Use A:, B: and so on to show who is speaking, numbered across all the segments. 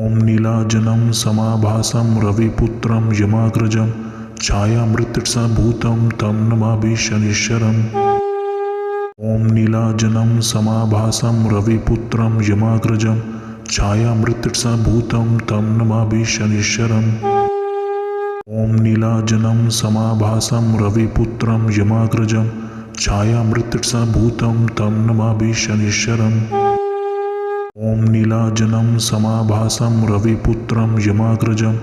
A: ॐ नीलाजनं समाभासं रविपुत्रं यमाग्रजं छायामृत्युर्भूतं तं नमामि शनीश्वरम्। ॐ नीलाजनं समाभासं रविपुत्रं यमाग्रजं छायामृत्युर्भूतं तं नमामि शनीश्वरम्। ॐ नीलाजनं समाभासं रविपुत्रं यमाग्रजं छायामृत्युर्भूतं तं नमामि शनीश्वरम्। ॐ नीलाजनं समाभासं रविपुत्रं यमाग्रजं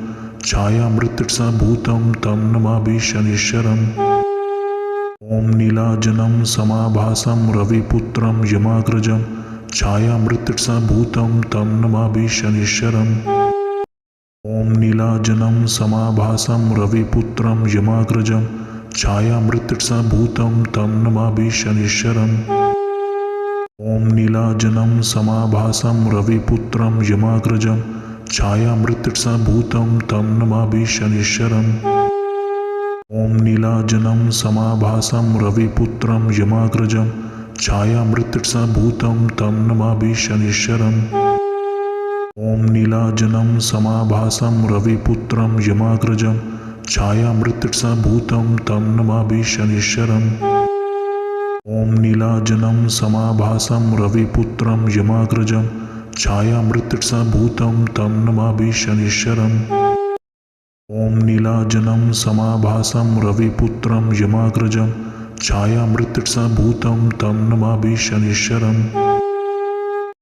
A: छायामृत्युर्भूतं तं नमामि शनीश्वरम्। ॐ नीलाजनं समाभासं रविपुत्रं यमाग्रजं छायामृत्युर्भूतं तं नमामि शनीश्वरम्। ॐ नीलाजनं समाभासं रविपुत्रं यमाग्रजं छायामृत्युर्भूतं तं नमामि शनीश्वरम्। ॐ नीलाजनं समाभासं रविपुत्रं यमाग्रजं छायामृत्युर्भूतं तं नमामि शनीश्वरम्। ॐ नीलाजनं समाभासं रविपुत्रं यमाग्रजं छायामृत्युर्भूतं तं नमामि शनीश्वरम्। ॐ नीलाजनं समाभासं रविपुत्रं यमाग्रजं छायामृत्युर्भूतं तं नमामि शनीश्वरम्। ॐ नीलाजनं समाभासं रविपुत्रं यमाग्रजं छायामृत्युर्भूतं तं नमामि शनीश्वरम्। ॐ नीलाजनं समाभासं रविपुत्रं यमाग्रजं छायामृत्युर्भूतं तं नमामि शनीश्वरम्।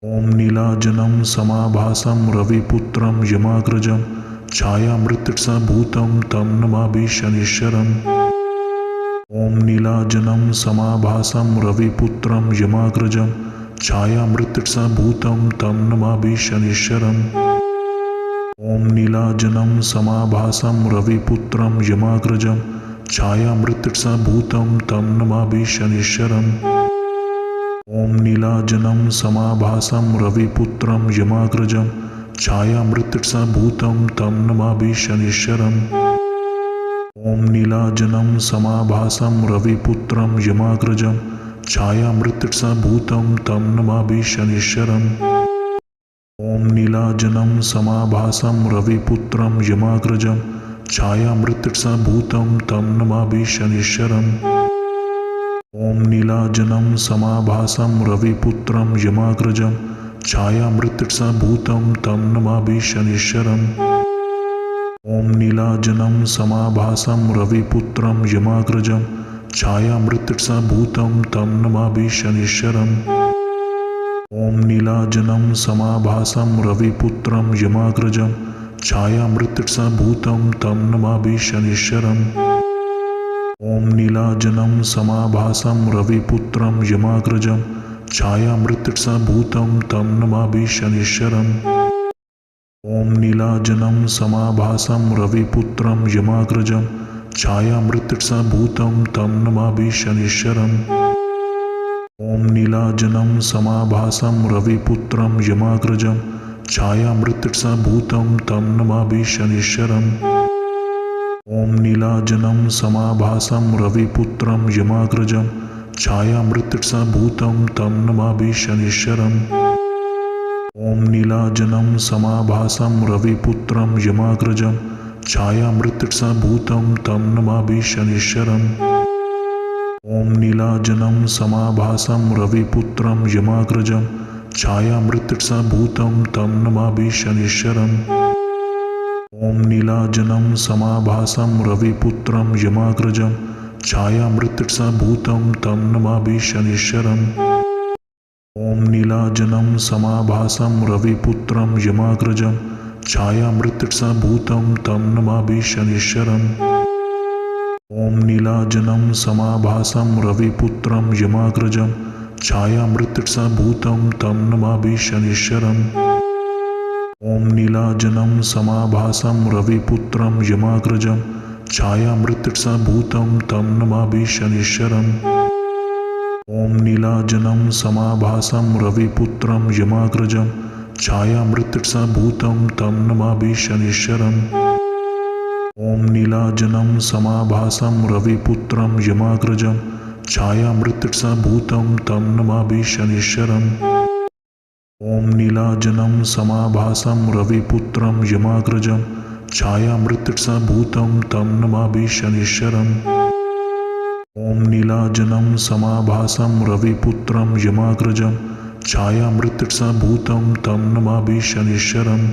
A: ॐ नीलाजनं समाभासं रविपुत्रं यमाग्रजं छायामृत्युर्भूतं तं नमामि शनीश्वरम्। ॐ नीलाजनं समाभासं रविपुत्रं यमाग्रजं छायामृत्युर्भूतं तं नमामि शनीश्वरम्। ॐ नीलाजनं समाभासं रविपुत्रं यमाग्रजं छायामृत्युर्भूतं तं नमामि शनीश्वरम्। ॐ नीलाजनं समाभासं रविपुत्रं यमाग्रजं छायामृत्युर्भूतं तं नमामि शनीश्वरम्। ॐ नीलाजनं समाभासं रविपुत्रं यमाग्रजं छायामृत्युर्भूतं तं नमामि शनीश्वरम्। ॐ नीलाजनं समाभासं रविपुत्रं यमाग्रजं छायामृत्युर्भूतं तं नमामि शनीश्वरम्। ॐ नीलाजनं समाभासं रविपुत्रं यमाग्रजं छायामृत्युर्भूतं तं नमामि शनीश्वरम्। ॐ नीलाजनं समाभासं रविपुत्रं यमाग्रजं छायामृत्युर्भूतं तं नमामि शनीश्वरम्। ॐ नीलाजनं समाभासं रविपुत्रं यमाग्रजं छायामृत्युर्भूतं तं नमामि शनीश्वरम्। ॐ नीलाजनं समाभासं रविपुत्रं यमाग्रजं छायामृत्युर्भूतं तं नमामि शनीश्वरम्। ॐ नीलाजनं समाभासं रविपुत्रं यमाग्रजं छायामृत्युर्भूतं तं नमामि शनीश्वरम्। ॐ नीलाजनं समाभासं रविपुत्रं यमाग्रजं छायामृत्युर्भूतं तं नमामि शनीश्वरम्। ॐ नीलाजनं समाभासं रविपुत्रं यमाग्रजं छायामृत्युर्भूतं तं नमामि शनीश्वरम्। ॐ नीलाजनं समाभासं रविपुत्रं यमाग्रजं छायामृत्युर्भूतं तं नमामि शनीश्वरम्। ॐ नीलाजनं समाभासं रविपुत्रं यमाग्रजं छायामृत्युर्भूतं तं नमामि शनीश्वरम्। ॐ नीलाजनं समाभासं रविपुत्रं यमाग्रजं छायामृत्युर्भूतं तं नमामि शनीश्वरम्। ॐ नीलाजनं समाभासं रविपुत्रं यमाग्रजं छायामृत्युर्भूतं तं नमामि शनीश्वरम्। ॐ नीलाजनं समाभासं रविपुत्रं यमाग्रजं छायामृत्युर्भूतं तं नमामि शनीश्वरम्। ॐ नीलाजनं समाभासं रविपुत्रं यमाग्रजं छायामृत्युर्भूतं तं नमामि शनीश्वरम्। ॐ नीलाजनं समाभासं रविपुत्रं यमाग्रजं छायामृत्युर्भूतं तं नमामि शनीश्वरम्। ॐ नीलाजनं समाभासं रविपुत्रं यमाग्रजं छायामृत्युर्भूतं तं नमामि शनीश्वरम्। ॐ नीलाजनं समाभासं रविपुत्रं यमाग्रजं छायामृत्सभूतं तं नमामि शनीश्वरम्। ॐ नीलाजनं समाभासं रविपुत्रं यमाग्रजं छायामृत्सभूतं तं नमामि शनीश्वरम्।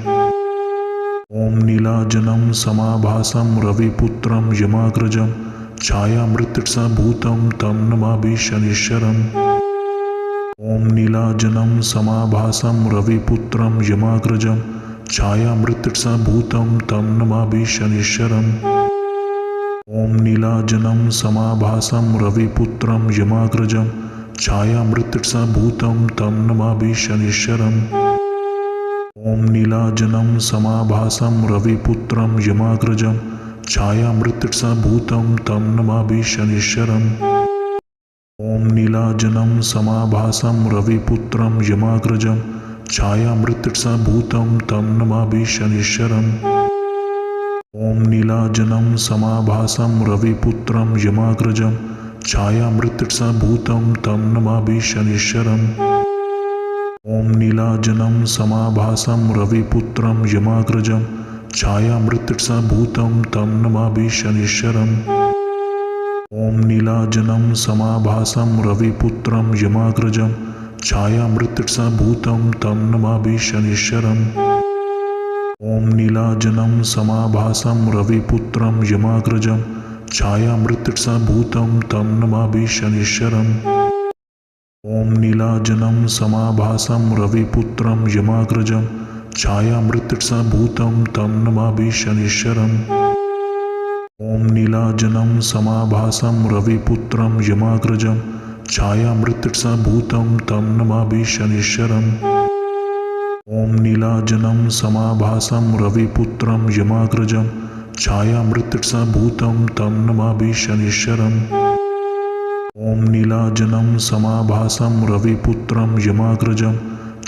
A: ॐ नीलाजनं समाभासं रविपुत्रं यमाग्रजं छायामृत्सभूतं तं नमामि शनीश्वरम्। ॐ नीलाजनं समाभासं रविपुत्रं यमाग्रजं छायामृत्सभूतं तं नमामि शनीश्वरम्। ॐ नीलाजनं समाभासं रविपुत्रं यमाग्रजं छायामृत्सभूतं तं नमामि शनीश्वरम्। ॐ नीलाजनं समाभासं रविपुत्रं यमाग्रजं छायामृत्सभूतं तं नमामि शनीश्वरम्। ॐ नीलाजनं समाभासं रविपुत्रं यमाग्रजं छायामृत्सभूतं तं नमामि शनीश्वरम्। ॐ नीलाजनं समाभासं रविपुत्रं यमाग्रजं छायामृत्सभूतं तं नमामि शनीश्वरम्। ॐ नीलाजनं समाभासं रविपुत्रं यमाग्रजं छायामृत्सभूतं तं नमामि शनीश्वरम्। ॐ नीलाजनं समाभासं रविपुत्रं यमाग्रजं छायामृत्सभूतं तं नमामि शनीश्वरम्। ॐ नीलाजनं समाभासं रविपुत्रं यमाग्रजं छायामृत्सभूतं तं नमामि शनीश्वरम्। ॐ नीलाजनं समाभासं रविपुत्रं यमाग्रजं छायामृत्सभूतं तं नमामि शनीश्वरम्। ॐ नीलाजनं समाभासं रविपुत्रं यमाग्रजं छायामृत्सभूतं तं नमामि शनीश्वरम्। ॐ नीलाजनं समाभासं रविपुत्रं यमाग्रजं छायामृत्सभूतं तं नमामि शनीश्वरम्। ॐ नीलाजनं समाभासं रविपुत्रं यमाग्रजं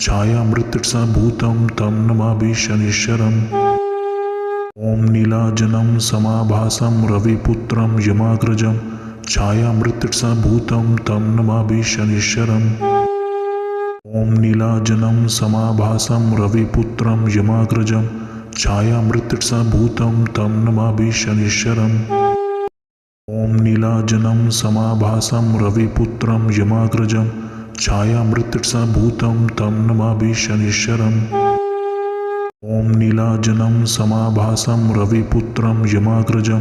A: छायामृत्सभूतं तं नमामि शनीश्वरम्। ॐ नीलाजनं समाभासं रविपुत्रं यमाग्रजं छायामृत्सभूतं तं नमामि शनीश्वरम्। ॐ नीलाजनं समाभासं रविपुत्रं यमाग्रजं छायामृत्सभूतं तं नमामि शनीश्वरम्। ॐ नीलाजनं समाभासं रविपुत्रं यमाग्रजं छायामृत्सभूतं तं नमामि शनीश्वरम्। ॐ नीलाजनं समाभासं रविपुत्रं यमाग्रजं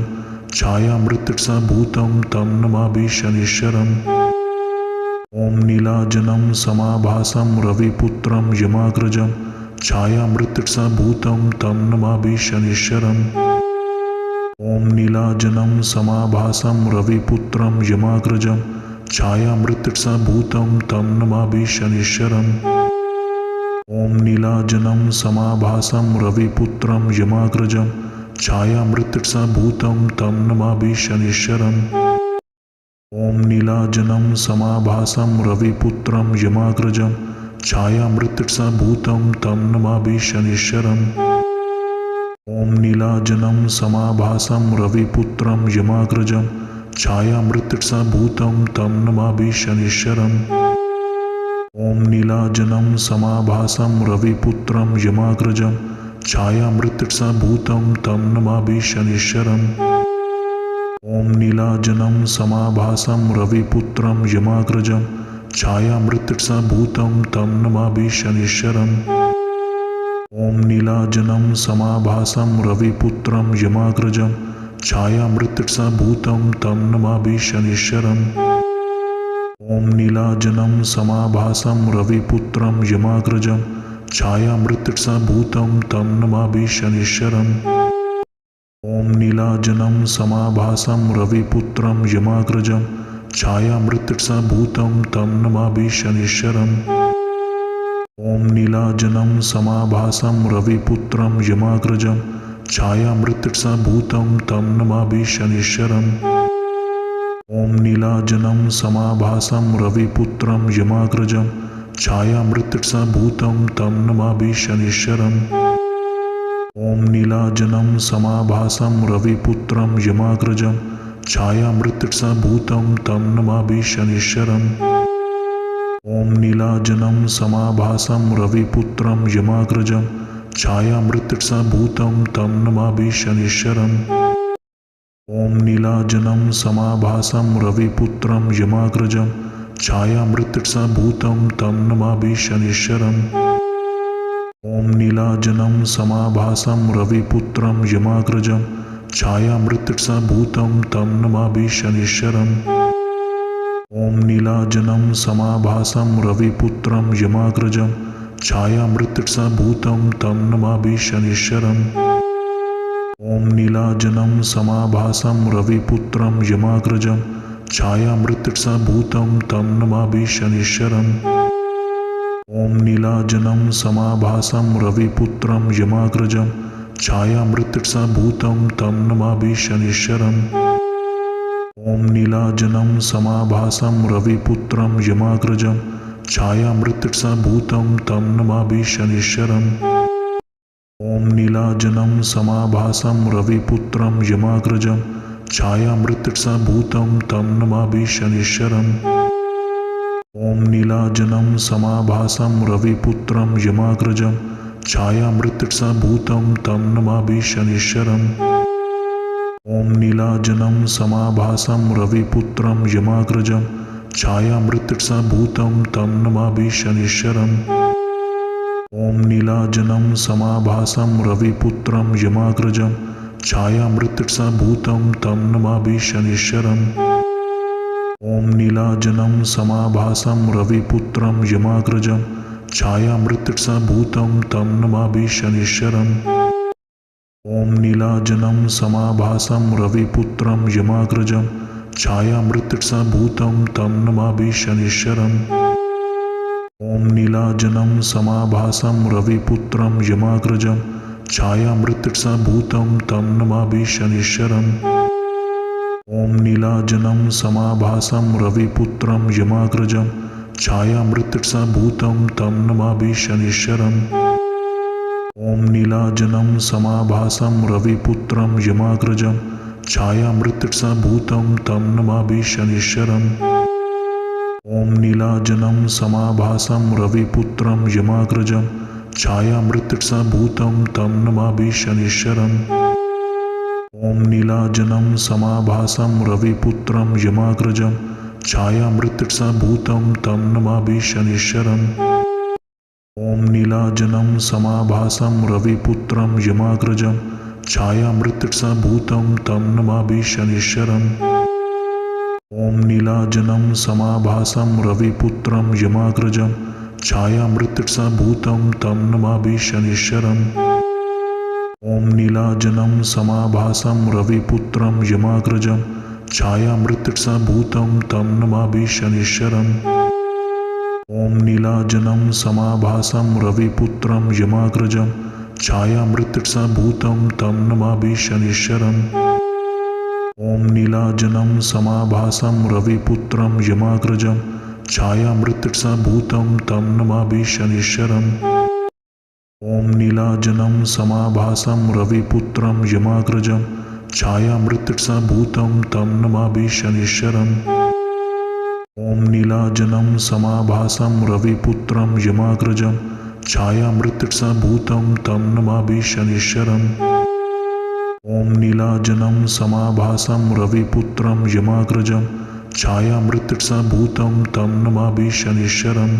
A: छायामृत्सभूतं तं नमामि शनीश्वरम्। ॐ नीलाजनं समाभासं रविपुत्रं यमाग्रजं छायामृत्सभूतं तं नमामि शनीश्वरम्। ॐ नीलाजनं समाभासं रविपुत्रं यमाग्रजं छायामृत्सभूतं तं नमामि शनीश्वरम्। ॐ नीलाजनं समाभासं रविपुत्रं यमाग्रजं छायामृत्सभूतं तं नमामि शनीश्वरम्। ॐ नीलाजनं समाभासं रविपुत्रं यमाग्रजं छायामृत्सभूतं तं नमामि शनीश्वरम्। ॐ नीलाजनं समाभासं रविपुत्रं यमाग्रजं छायामृत्सभूतं तं नमामि शनीश्वरम्। ॐ नीलाजनं समाभासं रविपुत्रं यमाग्रजं छायामृत्सभूतं तं नमामि शनीश्वरम्। ॐ नीलाजनं समाभासं रविपुत्रं यमाग्रजं छायामृत्सभूतं तं नमामि शनीश्वरम्। ॐ नीलाजनं समाभासं रविपुत्रं यमाग्रजं छायामृत्सभूतं तं नमामि शनीश्वरम्। ॐ नीलाजनं समाभासं रविपुत्रं यमाग्रजं छायामृत्सभूतं तं नमामि शनीश्वरम्। ॐ नीलाजनं समाभासं रविपुत्रं यमाग्रजं छायामृत्सभूतं तं नमामि शनीश्वरम्। ॐ नीलाजनं समाभासं रविपुत्रं यमाग्रजं छायामृत्सभूतं तं नमामि शनीश्वरम्। ॐ नीलाजनं समाभासं रविपुत्रं यमाग्रजं छायामृत्सभूतं तं नमामि शनीश्वरम्। ॐ नीलाजनं समाभासं रविपुत्रं यमाग्रजं छायामृत्सभूतं तं नमामि शनीश्वरम्। ॐ नीलाजनं समाभासं रविपुत्रं यमाग्रजं छायामृत्सभूतं तं नमामि शनीश्वरम्। ॐ नीलाजनं समाभासं रविपुत्रं यमाग्रजं छायामृत्सभूतं तं नमामि शनीश्वरम्। ॐ नीलाजनं समाभासं रविपुत्रं यमाग्रजं छायामृत्सभूतं तं नमामि शनीश्वरम्। ॐ नीलाजनं समाभासं रविपुत्रं यमाग्रजं छायामृत्सभूतं तं नमामि शनीश्वरम्। ॐ नीलाजनं समाभासं रविपुत्रं यमाग्रजं छायामृत्सभूतं तं नमामि शनीश्वरम्। ॐ नीलाजनं समाभासं रविपुत्रं यमाग्रजं छायामृत्सभूतं तं नमामि शनीश्वरम्। ॐ नीलाजनं समाभासं रविपुत्रं यमाग्रजं छायामृत्सभूतं तं नमामि शनीश्वरम्। ॐ नीलाजनं समाभासं रविपुत्रं यमाग्रजं छायामृत्सभूतं तं नमामि शनीश्वरम्। ॐ नीलाजनं समाभासं रविपुत्रं यमाग्रजं छायामृत्सभूतं तं नमामि शनीश्वरम्। ॐ नीलाजनं समाभासं रविपुत्रं यमाग्रजं छायामृत्सभूतं तं नमामि शनीश्वरम्। ॐ नीलाजनं समाभासं रविपुत्रं यमाग्रजं छायामृत्सभूतं तं नमामि शनीश्वरम्। ॐ नीलाजनं समाभासं रविपुत्रं यमाग्रजं छायामृत्सभूतं तं नमामि शनीश्वरम्। ॐ नीलाजनं समाभासं रविपुत्रं यमाग्रजं छायामृत्सभूतं तं नमामि शनीश्वरम्। ॐ नीलाजनं समाभासं रविपुत्रं यमाग्रजं छायामृत्सभूतं तं नमामि शनीश्वरम्। ॐ नीलाजनं समाभासं रविपुत्रं यमाग्रजं छायामृत्सभूतं तं नमामि शनीश्वरम्। ॐ नीलाजनं समाभासं रविपुत्रं यमाग्रजं छायामृत्सभूतं तं नमामि शनीश्वरम्। ॐ नीलाजनं समाभासं रविपुत्रं यमाग्रजं छायामृत्सभूतं तं नमामि शनीश्वरम्। ॐ नीलाजनं समाभासं रविपुत्रं यमाग्रजं छायामृत्सभूतं तं नमामि शनीश्वरम्। ॐ नीलाजनं समाभासं रविपुत्रं यमाग्रजं छायामृत्सभूतं तं नमामि शनीश्वरम्। ॐ नीलाजनं समाभासं रविपुत्रं यमाग्रजं छायामृत्सभूतं तं नमामि शनीश्वरम्। ॐ नीलाजनं समाभासं रविपुत्रं यमाग्रजं छायामृत्सभूतं तं नमामि शनीश्वरम्। ॐ नीलाजनं समाभासं रविपुत्रं यमाग्रजं छायामृत्सभूतं तं नमामि शनीश्वरम्। ॐ नीलाजनं समाभासं रविपुत्रं यमाग्रजं छायामृत्सभूतं तं नमामि शनीश्वरम्। ॐ नीलाजनं समाभासं रविपुत्रं यमाग्रजं छायामृत्सभूतं तं नमामि शनीश्वरम्। ॐ नीलाजनं समाभासं रविपुत्रं यमाग्रजं छायामृत्सभूतं तं नमामि शनीश्वरम्। ॐ नीलाजनं समाभासं रविपुत्रं यमाग्रजं छायामृत्सभूतं तं नमामि शनीश्वरम्।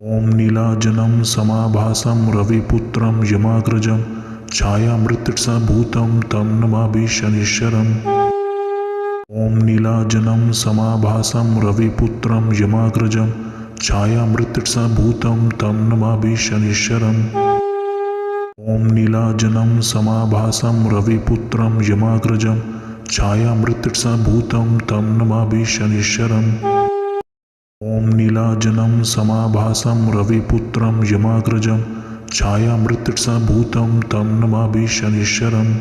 A: ॐ नीलाजनं समाभासं रविपुत्रं यमाग्रजं छायामृत्सभूतं तं नमामि शनीश्वरम्। ॐ नीलाजनं समाभासं रविपुत्रं यमाग्रजं छायामृत्सभूतं तं नमामि शनीश्वरम्। ॐ नीलाजनं समाभासं रविपुत्रं यमाग्रजं छायामृत्सभूतं तं नमामि शनीश्वरम्। ॐ नीलाजनं समाभासं रविपुत्रं यमाग्रजं छायामृत्सभूतं तं नमामि शनीश्वरम्।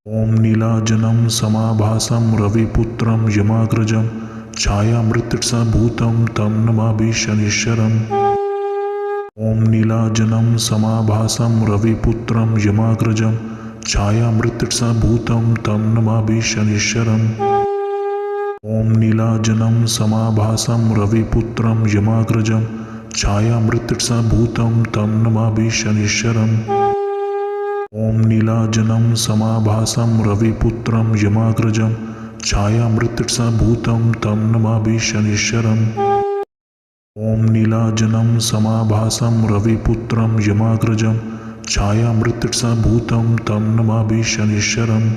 A: ॐ नीलाजनं समाभासं रविपुत्रं यमाग्रजं छायामृत्सभूतं तं नमामि शनीश्वरम्। ॐ नीलाजनं समाभासं रविपुत्रं यमाग्रजं छायामृत्सभूतं तं नमामि शनीश्वरम्। ॐ नीलाजनं समाभासं रविपुत्रं यमाग्रजं छायामृत्सभूतं तं नमामि शनीश्वरम्। ॐ नीलाजनं समाभासं रविपुत्रं यमाग्रजं छायामृत्सभूतं तं नमामि शनीश्वरम्। ॐ नीलाजनं समाभासं रविपुत्रं यमाग्रजं छायामृत्सभूतं तं नमामि शनीश्वरम्।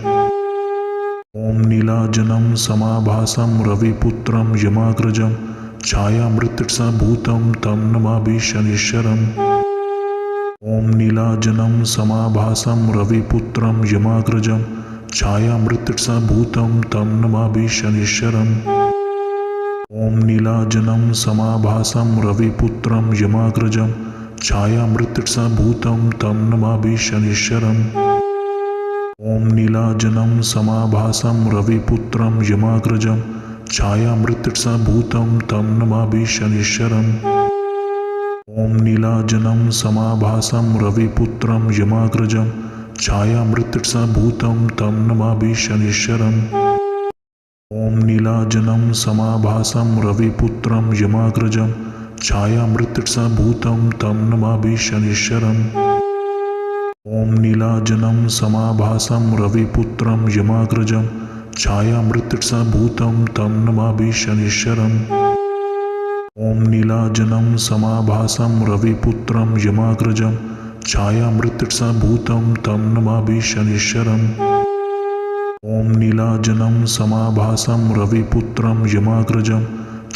A: ॐ नीलाजनं समाभासं रविपुत्रं यमाग्रजं छायामृत्सभूतं तं नमामि शनीश्वरम्। ॐ नीलाजनं समाभासं रविपुत्रं यमाग्रजं छायामृत्सभूतं तं नमामि शनीश्वरम्। ॐ नीलाजनं समाभासं रविपुत्रं यमाग्रजं छायामृत्सभूतं तं नमामि शनीश्वरम्। ॐ नीलाजनं समाभासं रविपुत्रं यमाग्रजं छायामृत्सभूतं तं नमामि शनीश्वरम्। ॐ नीलाजनं समाभासं रविपुत्रं यमाग्रजं छायामृत्सभूतं तं नमामि शनीश्वरम्। ॐ नीलाजनं समाभासं रविपुत्रं यमाग्रजं छायामृत्सभूतं तं नमामि शनीश्वरम्। ॐ नीलाजनं समाभासं रविपुत्रं यमाग्रजं छायामृत्सभूतं तं नमामि शनीश्वरम्। ॐ नीलाजनं समाभासं रविपुत्रं यमाग्रजं छायामृत्सभूतं तं नमामि शनीश्वरम्। ॐ नीलाजनं समाभासं रविपुत्रं यमाग्रजं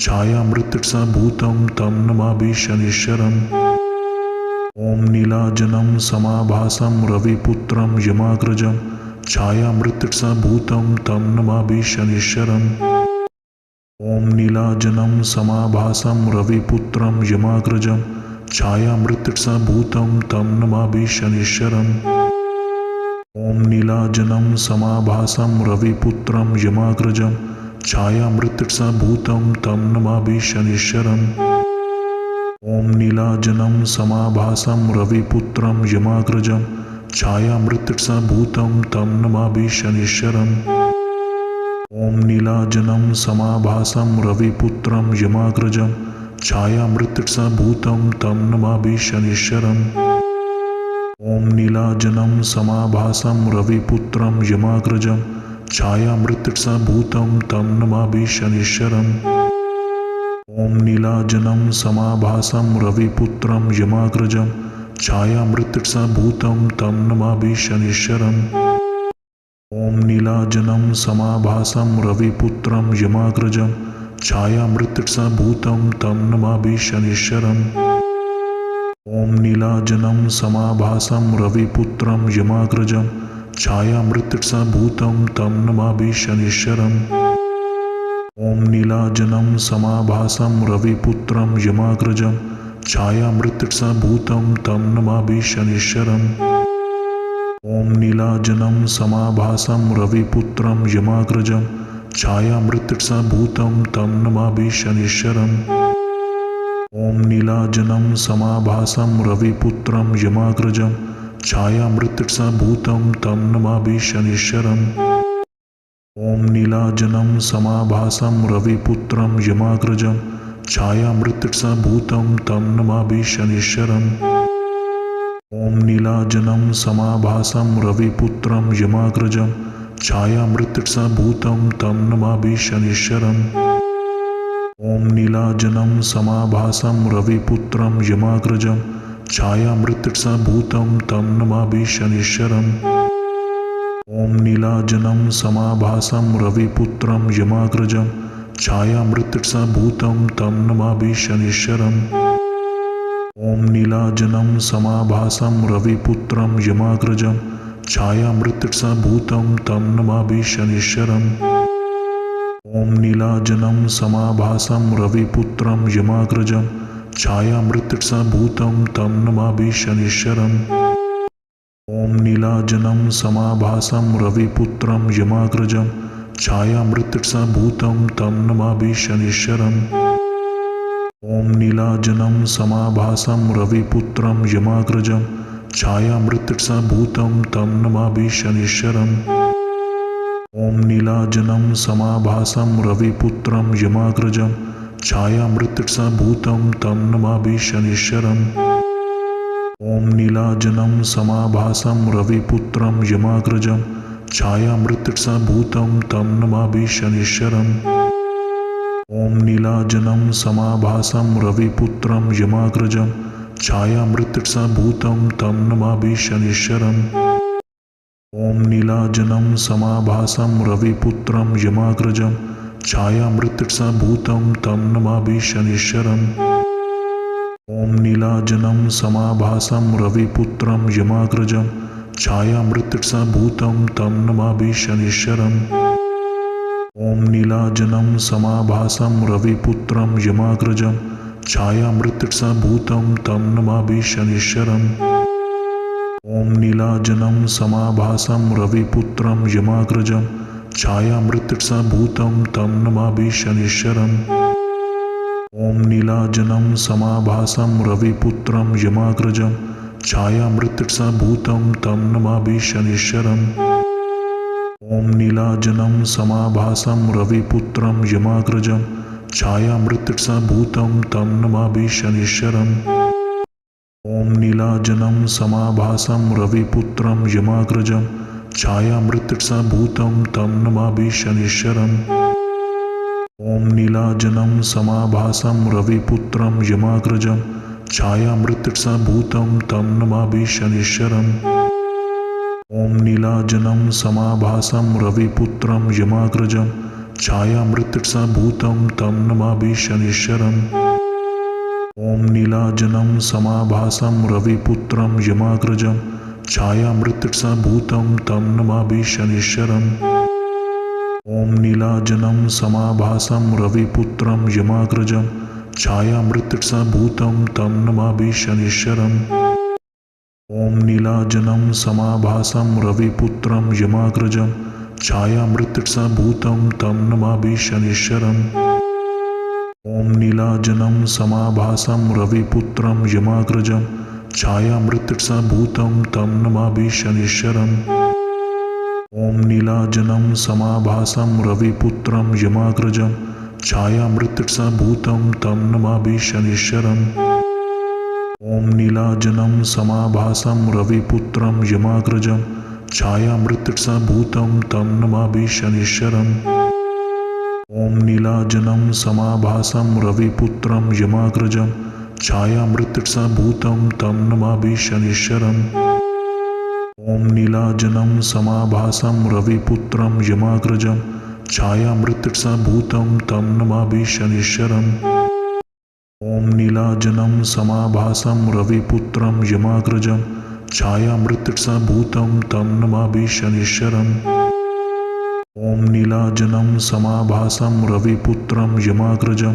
A: छायामृत्सभूतं तं नमामि शनीश्वरम्। ॐ नीलाजनं समाभासं रविपुत्रं यमाग्रजं छायामृत्सभूतं तं नमामि शनीश्वरम्। ॐ नीलाजनं समाभासं रविपुत्रं यमाग्रजं छायामृत्सभूतं तं नमामि शनीश्वरम्। ॐ नीलाजनं समाभासं रविपुत्रं यमाग्रजं छायामृत्सभूतं तं नमामि शनीश्वरम्। ॐ नीलाजनं समाभासं रविपुत्रं यमाग्रजं छायामृत्सभूतं तं नमामि शनीश्वरम्। ॐ नीलाजनं समाभासं रविपुत्रं यमाग्रजं छायामृत्सभूतं तं नमामि शनीश्वरम्। ॐ नीलाजनं समाभासं रविपुत्रं यमाग्रजं छायामृत्सभूतं तं नमामि शनीश्वरम्। ॐ नीलाजनं समाभासं रविपुत्रं यमाग्रजं छायामृत्सभूतं तं नमामि शनीश्वरम्। ॐ नीलाजनं समाभासं रविपुत्रं यमाग्रजं छायामृत्सभूतं तं नमामि शनीश्वरम्। ॐ नीलाजनं समाभासं रविपुत्रं यमाग्रजं छायामृत्सभूतं तं नमामि शनीश्वरम्। ॐ नीलाजनं समाभासं रविपुत्रं यमाग्रजं छायामृत्सभूतं तं नमामि शनीश्वरम्। ॐ नीलाजनं समाभासं रविपुत्रं यमाग्रजं छायामृत्सभूतं तं नमामि शनीश्वरम्। ॐ नीलाजनं समाभासं रविपुत्रं यमाग्रजं छायामृत्सभूतं तं नमामि शनीश्वरम्। ॐ नीलाजनं समाभासं रविपुत्रं यमाग्रजं छायामृत्सभूतं तं नमामि शनीश्वरम्। ॐ नीलाजनं समाभासं रविपुत्रं यमाग्रजं छायामृत्सभूतं तं नमामि शनीश्वरम्। ॐ नीलाजनं समाभासं रविपुत्रं यमाग्रजं छायामृत्सभूतं तं नमामि शनीश्वरम्। ॐ नीलाजनं समाभासं रविपुत्रं यमाग्रजं छायामृत्सभूतं तं नमामि शनीश्वरम्। ॐ नीलाजनं समाभासं रविपुत्रं यमाग्रजं छायामृत्सभूतं तं नमामि शनीश्वरम्। ॐ नीलाजनं समाभासं रविपुत्रं यमाग्रजं छायामृत्सभूतं तं नमामि शनीश्वरम्। ॐ नीलाजनं समाभासं रविपुत्रं यमाग्रजं छायामृत्सभूतं तं नमामि शनीश्वरम्। ॐ नीलाजनं समाभासं रविपुत्रं यमाग्रजं छायामृत्सभूतं तं नमामि शनीश्वरम्। ॐ नीलाजनं समाभासं रविपुत्रं यमाग्रजं छायामृत्सभूतं तं नमामि शनिश्चरम्। ॐ नीलाजनं समाभासं रविपुत्रं यमाग्रजं छायामृत्सभूतं तं नमामि शनिश्चरम्। ॐ नीलाजनं समाभासं रविपुत्रं यमाग्रजं छायामृत्सभूतं तं नमामि शनिश्चरम्। ॐ नीलाजनं समाभासं रविपुत्रं यमाग्रजं छायामृत्सभूतं तं नमामि शनिश्चरम्। ॐ नीलाजनं समाभासं रविपुत्रं यमाग्रजं छायामृत्सभूतं तं नमामि शनिश्चरम्। ॐ नीलाजनं समाभासं रविपुत्रं यमाग्रजं छायामृत्सभूतं तं नमामि शनिश्चरम्। ॐ नीलाजनं समाभासं रविपुत्रं यमाग्रजं छायामृत्सभूतं तं नमामि शनिश्चरम्। ॐ नीलाजनं समाभासं रविपुत्रं यमाग्रजं छायामृत्सभूतं तं नमामि शनिश्चरम्। ॐ नीलाजनं समाभासं रविपुत्रं यमाग्रजं छायामृत्सभूतं तं नमामि शनिश्चरम्। ॐ नीलाजनं समाभासं रविपुत्रं यमाग्रजं छायामृत्सभूतं तं नमामि शनिश्चरम्। ॐ नीलाजनं समाभासं रविपुत्रं यमाग्रजं छायामृत्सभूतं तं नमामि शनिश्चरम्। ॐ नीलाजनं समाभासं रविपुत्रं यमाग्रजं छायामृत्सभूतं तं नमामि शनिश्चरम्। ॐ नीलाजनं समाभासं रविपुत्रं यमाग्रजं छायामृत्सभूतं तं नमामि शनिश्चरम्। ॐ नीलाजनं समाभासं रविपुत्रं यमाग्रजं छायामृत्सभूतं तं नमामि शनिश्चरम्। ॐ नीलाजनं समाभासं रविपुत्रं यमाग्रजं छायामृत्सभूतं तं नमामि शनिश्चरम्। ॐ नीलाजनं समाभासं रविपुत्रं यमाग्रजं छायामृत्सभूतं तं नमामि शनिश्चरम्। ॐ नीलाजनं समाभासं रविपुत्रं यमाग्रजं छायामृत्सभूतं तं नमामि शनिश्चरम्। ॐ नीलाजनं समाभासं रविपुत्रं यमाग्रजं छायामृत्सभूतं तं नमामि शनिश्चरम्। ॐ नीलाजनं समाभासं रविपुत्रं यमाग्रजं छायामृत्सभूतं तं नमामि शनिश्चरम्। ॐ नीलाजनं समाभासं रविपुत्रं यमाग्रजं छायामृत्सभूतं तं नमामि शनिश्चरम्। ॐ नीलाजनं समाभासं रविपुत्रं यमाग्रजं छायामृत्सभूतं तं नमामि शनिश्चरम्। ॐ नीलाजनं समाभासं रविपुत्रं यमाग्रजं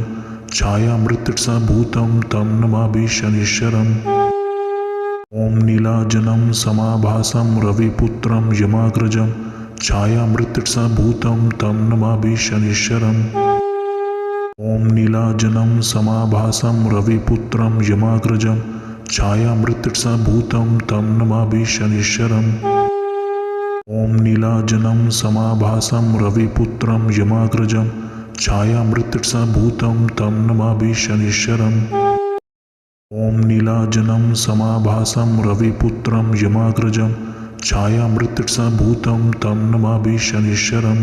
A: छायामृत्सभूतं तं नमामि शनिश्चरम्। ॐ नीलाजनं समाभासं रविपुत्रं यमाग्रजं छायामृत्सभूतं तं नमामि शनिश्चरम्। ॐ नीलाजनं समाभासं रविपुत्रं यमाग्रजं छायामृत्सभूतं तं नमामि शनिश्चरम्। ॐ नीलाजनं समाभासं रविपुत्रं यमाग्रजं छायामृत्सभूतं तं नमामि शनिश्चरम्। ॐ नीलाजनं समाभासं रविपुत्रं यमाग्रजं छायामृत्सभूतं तं नमामि शनिश्चरम्।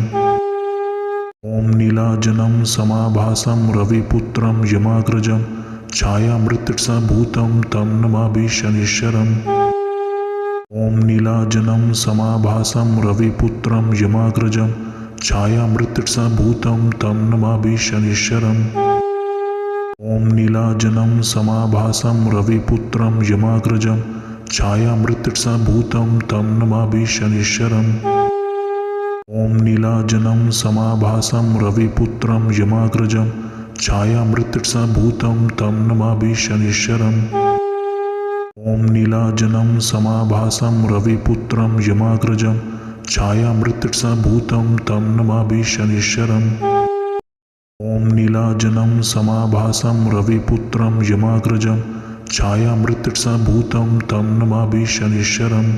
A: ॐ नीलाजनं समाभासं रविपुत्रं यमाग्रजं छायामृत्सभूतं तं नमामि शनिश्चरम्। ॐ नीलाजनं समाभासं रविपुत्रं यमाग्रजं छायामृत्सभूतं तं नमामि शनिश्चरम्। ॐ नीलाजनं समाभासं रविपुत्रं यमाग्रजं छायामृत्सभूतं तं नमामि शनिश्चरम्। ॐ नीलाजनं समाभासं रविपुत्रं यमाग्रजं छायामृत्सभूतं तं नमामि शनिश्चरम्। ॐ नीलाजनं समाभासं रविपुत्रं यमाग्रजं छायामृत्सभूतं तं नमामि शनिश्चरम्। ॐ नीलाजनं समाभासं रविपुत्रं यमाग्रजं छायामृत्सभूतं तं नमामि शनिश्चरम्।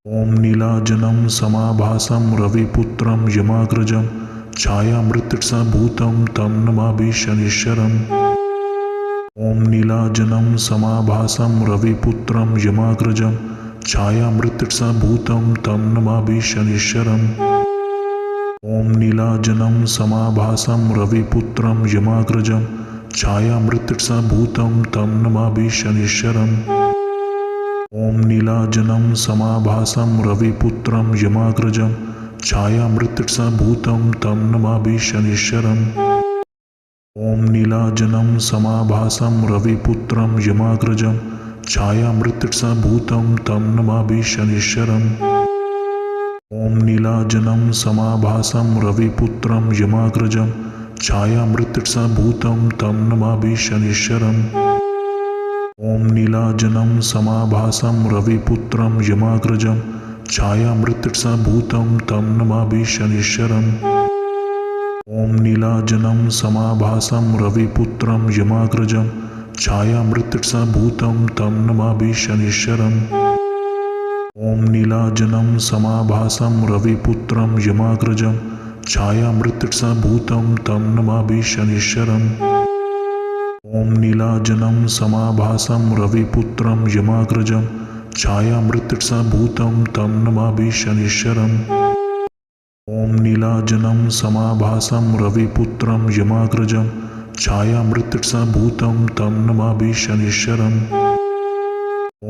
A: ॐ नीलाजनं समाभासं रविपुत्रं यमाग्रजं छायामृत्युर्भूतं तं नमामि शनिश्चरम्। ॐ नीलाजनं समाभासं रविपुत्रं यमाग्रजं छायामृत्युर्भूतं तं नमामि शनिश्चरम्। ॐ नीलाजनं समाभासं रविपुत्रं यमाग्रजं छायामृत्युर्भूतं तं नमामि शनिश्चरम्। ॐ नीलाजनं समाभासं रविपुत्रं यमाग्रजं छायामृत्युर्भूतं तं नमामि शनिश्चरम्। ॐ नीलाजनं समाभासं रविपुत्रं यमाग्रजं छायामृत्युर्भूतं तं नमामि शनिश्चरम्। ॐ नीलाजनं समाभासं रविपुत्रं यमाग्रजं छायामृत्युर्भूतं तं नमामि शनिश्चरम्। ॐ नीलाजनं समाभासं रविपुत्रं यमाग्रजं छायामृत्युर्भूतं तं नमामि शनिश्चरम्। ॐ नीलाजनं समाभासं रविपुत्रं यमाग्रजं छायामृत्युर्भूतं तं नमामि शनिश्चरम्। ॐ नीलाजनं समाभासं रविपुत्रं यमाग्रजं छायामृत्युर्भूतं तं नमामि शनिश्चरम्। ॐ नीलाजनं समाभासं रविपुत्रं यमाग्रजं छायामृत्युर्भूतं तं नमामि शनिश्चरम्। ॐ नीलाजनं समाभासं रविपुत्रं यमाग्रजं छायामृत्युर्भूतं तं नमामि शनिश्चरम्।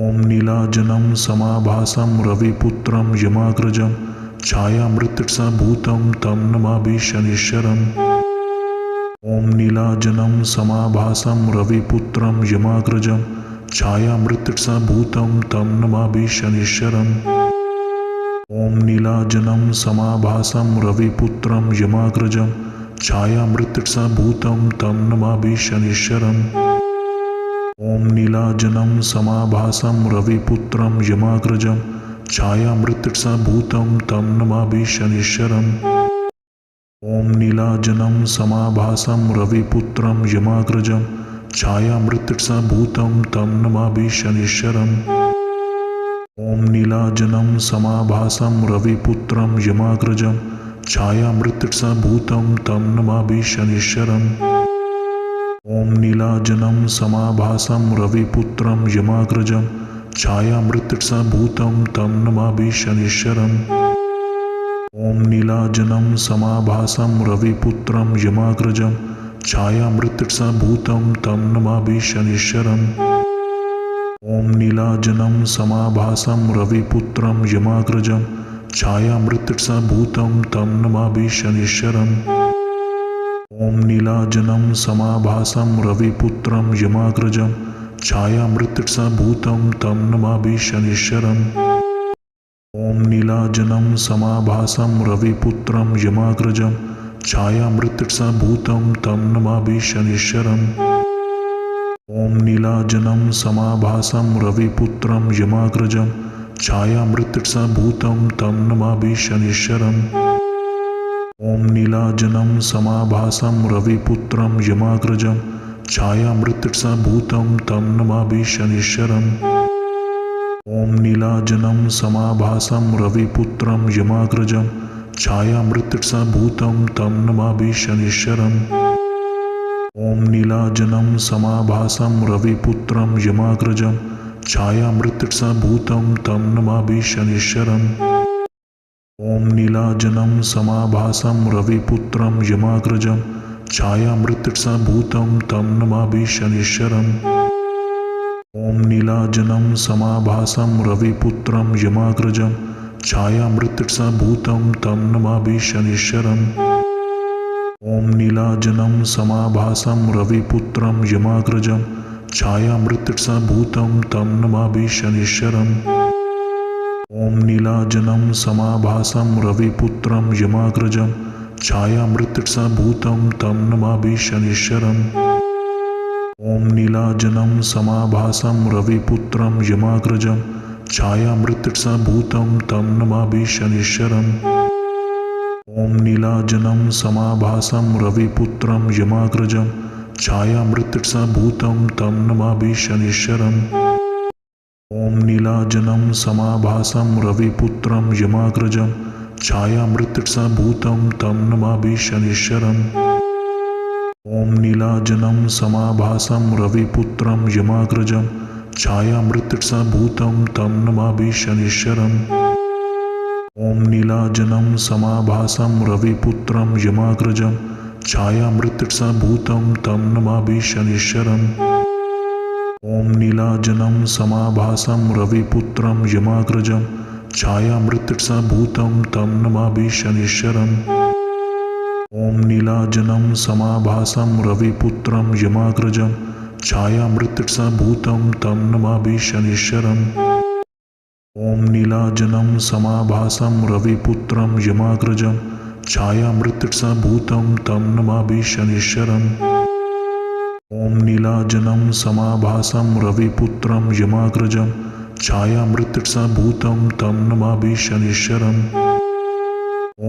A: ॐ नीलाजनं समाभासं रविपुत्रं यमाग्रजं छायामृत्युर्भूतं तं नमामि शनिश्चरम्। ॐ नीलाजनं समाभासं रविपुत्रं यमाग्रजं छायामृत्युर्भूतं तं नमामि शनिश्चरम्। ॐ नीलाजनं समाभासं रविपुत्रं यमाग्रजं छायामृत्युर्भूतं तं नमामि शनिश्चरम्। ॐ नीलाजनं समाभासं रविपुत्रं यमाग्रजं छायामृत्युर्भूतं तं नमामि शनिश्चरम्। ॐ नीलाजनं समाभासं रविपुत्रं यमाग्रजं छायामृत्युर्भूतं तं नमामि शनिश्चरम्। ॐ नीलाजनं समाभासं रविपुत्रं यमाग्रजं छायामृत्युर्भूतं तं नमामि शनिश्चरम्। ॐ नीलाजनं समाभासं रविपुत्रं यमाग्रजं छायामृत्युर्भूतं तं नमामि शनिश्चरम्। ॐ नीलाजनं समाभासं रविपुत्रं यमाग्रजं छायामृत्युर्भूतं तं नमामि शनिश्चरम्। ॐ नीलाजनं समाभासं रविपुत्रं यमाग्रजं छायामृत्युर्भूतं तं नमामि शनिश्चरम्। ॐ नीलाजनं समाभासं रविपुत्रं यमाग्रजं छायामृत्युर्भूतं तं नमामि शनिश्चरम्। ॐ नीलाजनं समाभासं रविपुत्रं यमाग्रजं छायामृत्युर्भूतं तं नमामि शनिश्चरम्। ॐ नीलाजनं समाभासं रविपुत्रं यमाग्रजं छायामृत्युर्भूतं तं नमामि शनिश्चरम्। ॐ नीलाजनं समाभासं रविपुत्रं यमाग्रजं छायामृत्युर्भूतं तं नमामि शनिश्चरम्। ॐ नीलाजनं समाभासं रविपुत्रं यमाग्रजं छायामृत्युर्भूतं तं नमामि शनिश्चरम्। ॐ नीलाजनं समाभासं रविपुत्रं यमाग्रजं छायामृत्युर्भूतं तं नमामि शनिश्चरम्। ॐ नीलाजनं समाभासं रविपुत्रं यमाग्रजं छायामृत्युर्भूतं तं नमामि शनिश्चरम्। ॐ नीलाजनं समाभासं रविपुत्रं यमाग्रजं छायामृत्युर्भूतं तं नमामि शनिश्चरम्। ॐ नीलाजनं समाभासं रविपुत्रं यमाग्रजं छायामृत्युर्भूतं तं नमामि शनिश्चरम्। ॐ नीलाजनं समाभासं रविपुत्रं यमाग्रजं छायामृत्युर्भूतं तं नमामि शनिश्चरम्। ॐ नीलाजनं समाभासं रविपुत्रं यमाग्रजं छायामृत्युर्भूतं तं नमामि शनिश्चरम्। ॐ नीलाजनं समाभासं रविपुत्रं यमाग्रजं छायामृत्युर्भूतं तं नमामि शनिश्चरम्। ॐ नीलाजनं समाभासं रविपुत्रं यमाग्रजं छायामृत्सभूतं तं नमामि शनिश्चरम्। ॐ नीलाजनं समाभासं रविपुत्रं यमाग्रजं छायामृत्सभूतं तं नमामि शनिश्चरम्। ॐ नीलाजनं समाभासं रविपुत्रं यमाग्रजं छायामृत्सभूतं तं नमामि शनिश्चरम्। ॐ नीलाजनं समाभासं रविपुत्रं यमाग्रजं छायामृत्सभूतं तं नमामि शनिश्चरम्। ॐ नीलाजनं समाभासं रविपुत्रं यमाग्रजं छायामृत्सभूतं तं नमामि शनिश्चरम्। ॐ नीलाजनं समाभासं रविपुत्रं यमाग्रजं छायामृत्सभूतं तं नमामि शनिश्चरम्। ॐ नीलाजनं समाभासं रविपुत्रं यमाग्रजं छायामृत्सभूतं तं नमामि शनिश्चरम्।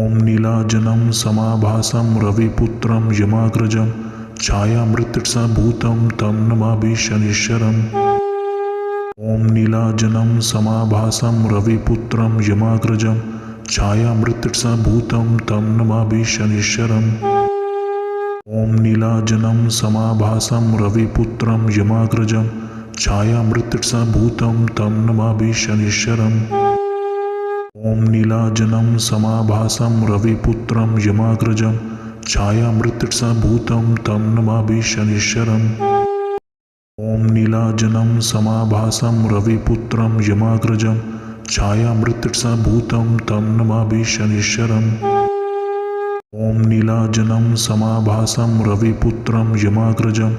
A: ॐ नीलाजनं समाभासं रविपुत्रं यमाग्रजं छायामृत्सभूतं तं नमामि शनिश्चरम्। ॐ नीलाजनं समाभासं रविपुत्रं यमाग्रजं छायामृत्सभूतं तं नमामि शनिश्चरम्। ॐ नीलाजनं समाभासं रविपुत्रं यमाग्रजं छायामृत्सभूतं तं नमामि शनिश्चरम्। ॐ नीलाजनं समाभासं रविपुत्रं यमाग्रजं छायामृत्सभूतं तं नमामि शनिश्चरम्। ॐ नीलाजनं समाभासं रविपुत्रं यमाग्रजं छायामृत्सभूतं तं नमामि शनिश्चरम्। ॐ नीलाजनं समाभासं रविपुत्रं यमाग्रजं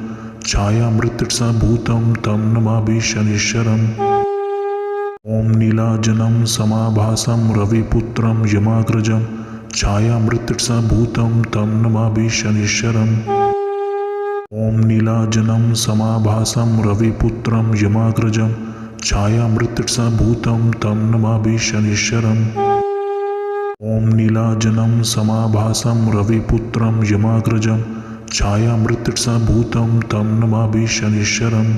A: छायामृत्सभूतं तं नमामि शनिश्चरम्। ॐ नीलाजनं समाभासं रविपुत्रं यमाग्रजं छायामृत्सभूतं तं नमामि शनिश्चरम्। ॐ नीलाजनं समाभासं रविपुत्रं यमाग्रजं छायामृत्सभूतं तं नमामि शनिश्चरम्। ॐ नीलाजनं समाभासं रविपुत्रं यमाग्रजं छायामृत्सभूतं तं नमामि शनिश्चरम्।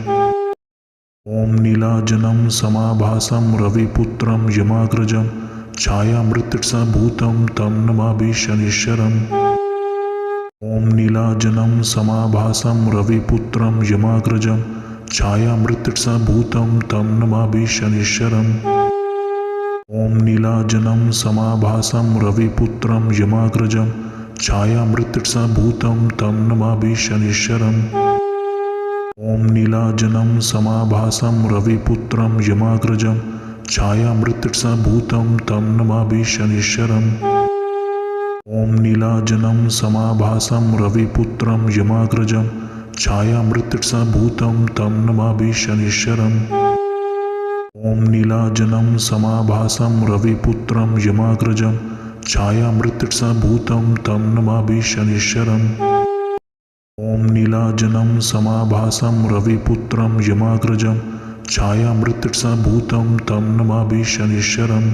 A: ॐ नीलाजनं समाभासं रविपुत्रं यमाग्रजं छायामृत्सभूतं तं नमामि शनिश्चरम्। ॐ नीलाजनं समाभासं रविपुत्रं यमाग्रजं छायामृत्सभूतं तं नमामि शनिश्चरम्। ॐ नीलाजनं समाभासं रविपुत्रं यमाग्रजं छायामृत्सभूतं तं नमामि शनिश्चरम्। ॐ नीलाजनं समाभासं रविपुत्रं यमाग्रजं छायामृत्सभूतं तं नमामि शनिश्चरम्। ॐ नीलाजनं समाभासं रविपुत्रं यमाग्रजं छायामृत्सभूतं तं नमामि शनिश्चरम्। ॐ नीलाजनं समाभासं रविपुत्रं यमाग्रजं छायामृत्सभूतं तं नमामि शनिश्चरम्। ॐ नीलाजनं समाभासं रविपुत्रं यमाग्रजं छायामृत्सभूतं तं नमामि शनिश्चरम्।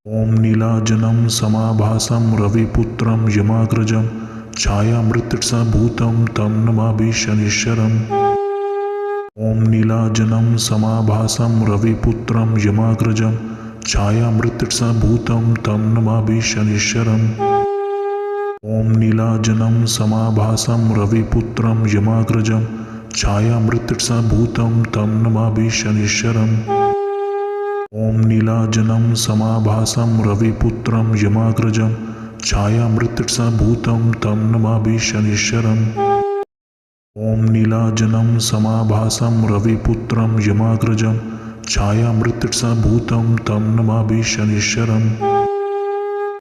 A: ॐ नीलाजनं समाभासं रविपुत्रं यमाग्रजं छायामृत्सभूतं तं नमामि शनिश्चरम्। ॐ नीलाजनं समाभासं रविपुत्रं यमाग्रजं छायामृत्सभूतं तं नमामि शनिश्चरम्। ॐ नीलाजनं समाभासं रविपुत्रं यमाग्रजं छायामृत्सभूतं तं नमामि शनिश्चरम्। ॐ नीलाजनं समाभासं रविपुत्रं यमाग्रजं छायामृत्सभूतं तं नमामि शनिश्चरम्। ॐ नीलाजनं समाभासं रविपुत्रं यमाग्रजं छायामृत्सभूतं तं नमामि शनिश्चरम्।